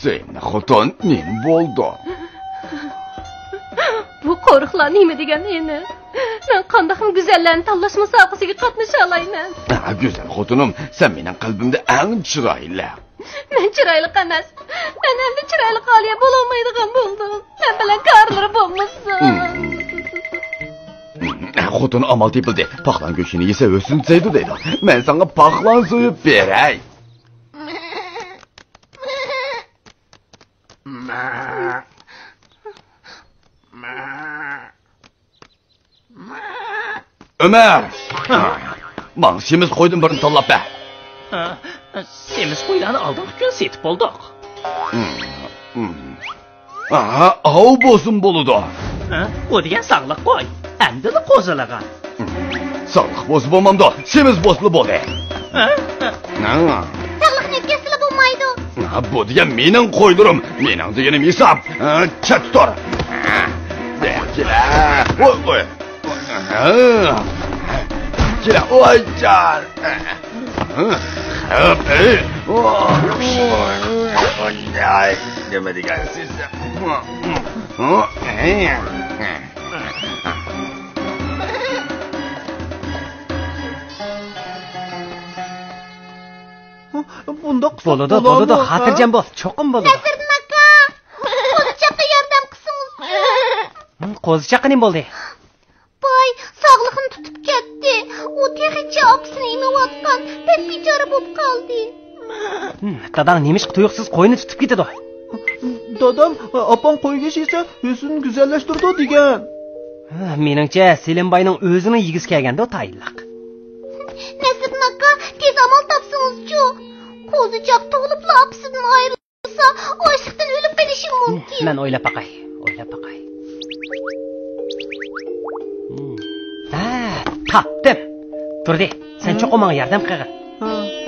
Sen xotin nim bo'ldi? Bu qo'riqlar nima degan endi? Men qandaqmi go'zallarni tanlash musobaqasiga qatnasha olayman. Go'zal xotinim, sen mening qalbimda eng chiroyli. Men chiroyli emas. Men endi chiroyli qoliya bo'la olmaydigan bo'ldim. Men bilan qarlari bo'lmasa. Xotin amal tepildi. Paxlan go'shini yesa o'sinsaydi deydi. Men senga paxlan so'yib beray. Ömer! Bana semiz qo'ydim birini tanlab ber. Semiz qo'ylarni oldingi kun setib oldik. Av bo'lsin bo'ladi. O degan sog'liq qo'y. Endi qo'zilagan. Sog'liq bo'lsa bo'lmamda, semiz bo'lsa bo'ladi. Sog'liqni yetkazsa bo'lmaydi. Bu degan mening qo'ydirim. Mening deganim hisob. Chat tur. Oy oy. Kira oycar. Ay, nima degansiz? Bundoq bo'ladi, xotirjam bo'l, cho'qim bo'ladi. Nasriddin aka, qo'zichoqqa yordam qilsangiz. Qo'zichoqqa nima bo'ldi? Boy, sog'lig'ini tutib ketdi. U texicha oqsini emayotgan, pek bechora bo'lib qoldi. Dadam nemish tuyuqsiz qo'yni tutib ketadi. Dadam opam qo'yga yesa o'zini go'zallashtirdi degan. Meningcha Selimbayning o'zini yig'iz kelganda tayinliq. Nasriddin aka, tez amal topsangiz-chu. Qo'zichoq tug'ilib opasidan ayrilsa, ochliqdan o'lib ketishi mumkin. Men o'ylab baqay. Tapdim. Turdi, sen cho'qim menga yordam qilgin.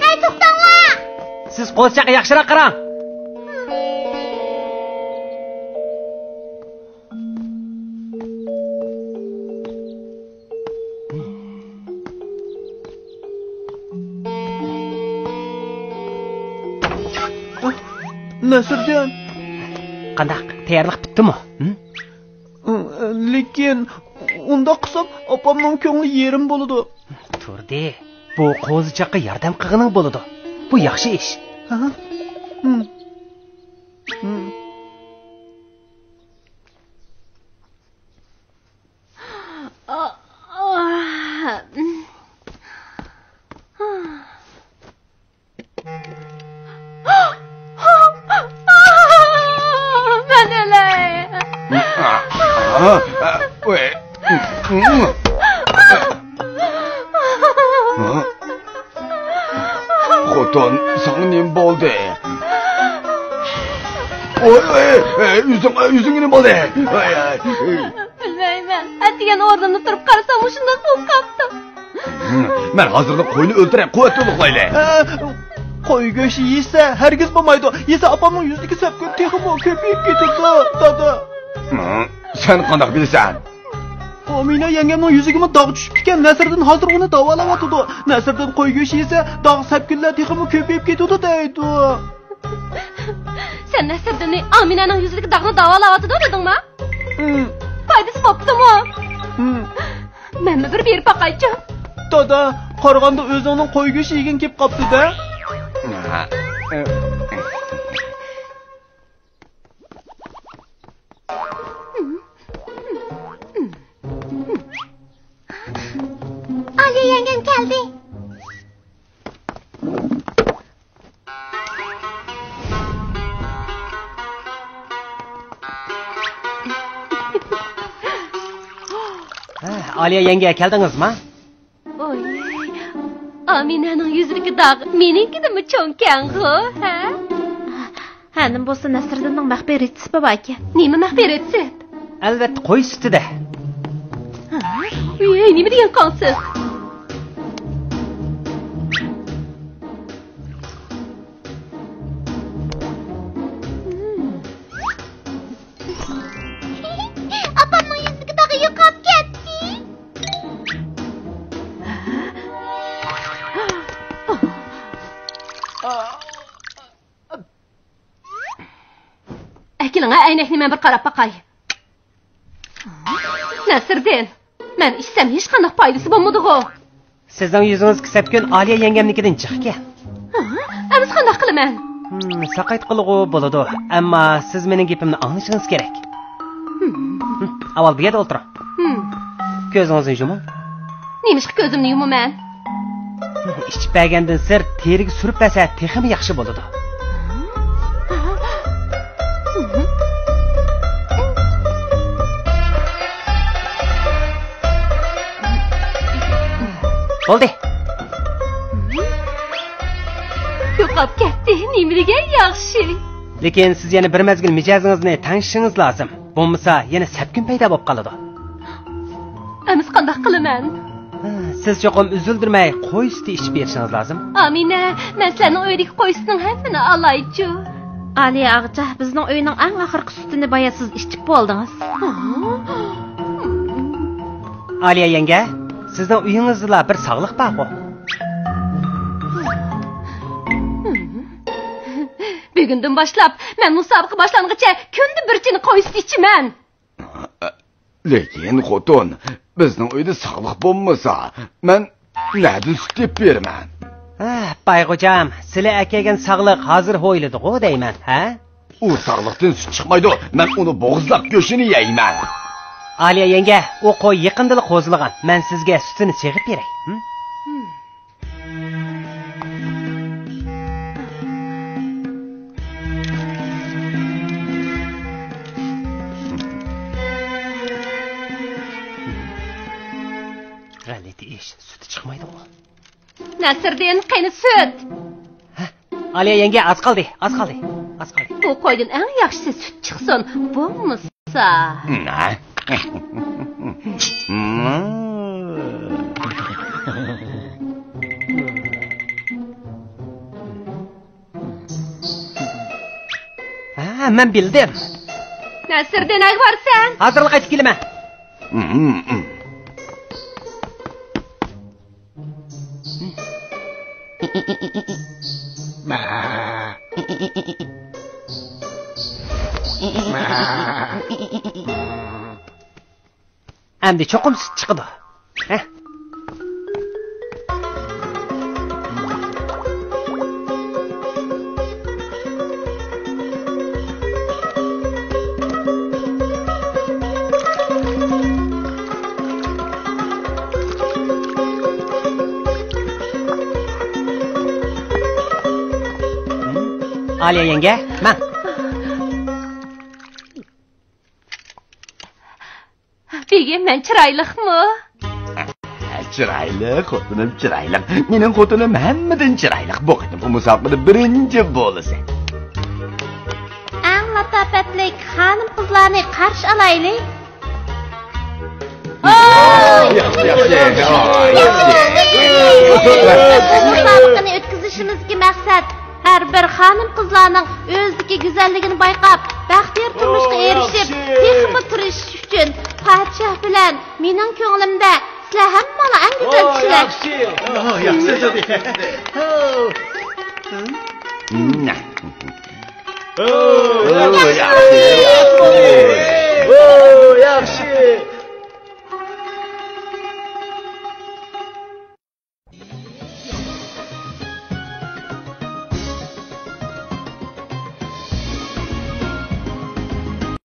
Hey, to'xtanglar. Siz qo'zichoqqa yaxshiroq qarang. Nasriddin, Qandaq, tayyorlik bitdimi? lekin unda qilsam opamning ko'ngli yerim bo'ladi. Turdi, bu qo'zichoqqa yordam qilganing bo'ladi. Bu yaxshi ish. Xotin, sana nim bo'ldi? Yüzüngni nima bo'ldi? Bilmayman. Atigan o'rnimda turib qarasam, shunday bo'lib qoldim. Men hozirda qo'yni o'ltirib, quvvatli uxlayli. Qo'y go'shti yesa hargiz bo'lmaydi. Yesa opamning yuziga sapkun texmo ko'payib ketadi, dada. Sen qanday bilasan? Omina yangamning yuziga dog' tushib ketgan. Nasriddin hozir uni davolayotdi. Nasriddin qo'y go'shti yesa dog' sapkunlar texmo ko'payib ketadi deydi. Sen Nasriddinni Aminaning yuzidagi dog'ni davolayotdi dedingmi? Foydasi bo'ptimi? Menmi bir berib boqaychi? Dada, qaraganda o'zingning qo'y go'shti yegin kelib qopti-da. Ali yengem geldi. Aliya yenge keldingizmi? Oy. Aminaning yuzidagi dog' menikidimi cho'nkangu, ha? Hanim bo'lsa Nasriddinning maxfiratchisi baba aka. Nima maxfiratchisi? Albatta qo'y sutida. Nima degan qonsiz? Apamning yuzidagi dog'i yo'qolib ketdi. Kelin aynakni men bir qarab baqay. Nasırdin, men içsem hech qanday foydasi bo'lmadi-ku. Sizning yuzingiz Sapkun Aliya yengemnikidan chiqgan. Amiz qanday qilaman? Saqayt qilg'u bo'ladi, ammo siz mening gapimni anglashingiz kerak. Avval bu yerda o'tiring. Ko'zingizni yuming. Nemishqa ko'zimni yumaman? Ichib bergandan sir teriga surib bersa, texmi yaxshi bo'ladi. Bo'ldi. Yo'qolib ketdi, nimaliga yaxshi. Lekin siz yana bir mezgil mijozingizni tanishingiz lozim. Bo'lmasa yana Sapkun paydo bo'lib qoladi. Amiz qanday qilaman? Siz cho'qim uzildirmay qo'y suti ichib berishingiz lozim. Amina, men sizning uydagi qo'y sutining hammani olaychi. Ali ağca, bizning uyning eng oxirgi sutini boya siz ichib bo'ldingiz. Aliya yenge, sizning uyingizda bir sog'liq bor-ku. Bugundan boshlab men musobaqa boshlanguncha kunda bir chini qo'y suti ichaman. Lekin xotin, bizning uyda sog'liq bo'lmasa, men na'dan sut deb beraman. Bayg'o'jam, sizlar akagan sog'liq hozir ho'yladi-ku deyman, ha? U sog'liqdan sut chiqmaydi, men uni bo'g'izlab go'shini yeyman. Aliya yenge, u qo'y yaqinda qo'zilgan. Men sizga sutini chegib beray. G'alati ish, suti chiqmaydi-ku. Nasırdin, qani sut. Aliya yenge, az qoldi. Bu qo'ydan eng yaxshisi sut chiqsin, bo'lmasa. Men bildim. Nasırdin, borsan? Hozir qaytib kelaman. Endi cho'qim sut chiqdi. Aliya yenge, men. Begim, men chiroyliqmi? Chiroyli, xotinim chiroyli. Mening xotinim hammadan chiroyli. Bu qitim bu musobaqada birinchi bo'lsa. Eng latofatlik xonim qizlarni qarshi olaylik. Musobaqani o'tkazishimizga maqsad har bir xonim qizlarning o'zidagi go'zalligini bayqab, baxtiyor turmushga erishib, texmi turishish uchun podshoh bilan mening ko'nglimda sizlar hammani eng go'zal kishilar. Yaxshi.